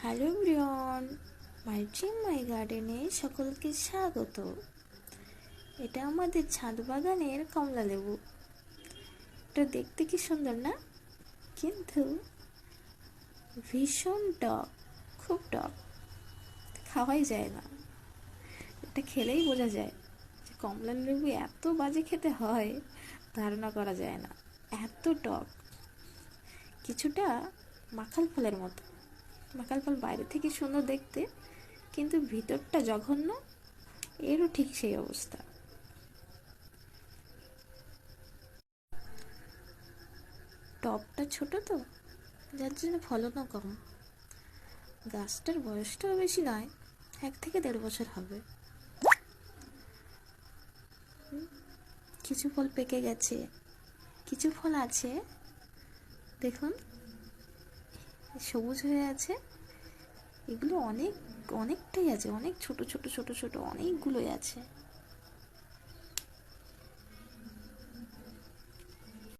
Hello everyone, my dream মাই গার্ডেনে সকলকে স্বাগত। এটা আমাদের ছাদ বাগানের কমলা লেবু। এটা দেখতে কি সুন্দর না? কিন্তু ভীষণ টক, খুব টক, খাওয়াই যায় না। এটা খেলেই বোঝা যায় যে কমলা লেবু এত বাজে খেতে হয়, ধারণা করা যায় না। এত টক, কিছুটা মাখাল ফলের মতো। মাখাল ফল বাইরে থেকে সুন্দর দেখতে, কিন্তু ভিতরটা জঘন্য। এরও ঠিক সেই অবস্থা। টবটা ছোট তো, যার জন্য ফলনও কম। গাছটার বয়সটাও বেশি নয়, 1 থেকে 1.5 বছর হবে। কিছু ফল পেকে গেছে, কিছু ফল আছে, দেখুন সবুজ হয়ে আছে। এগুলো অনেকটাই আছে, অনেক ছোট ছোট ছোট ছোট অনেকগুলোই আছে।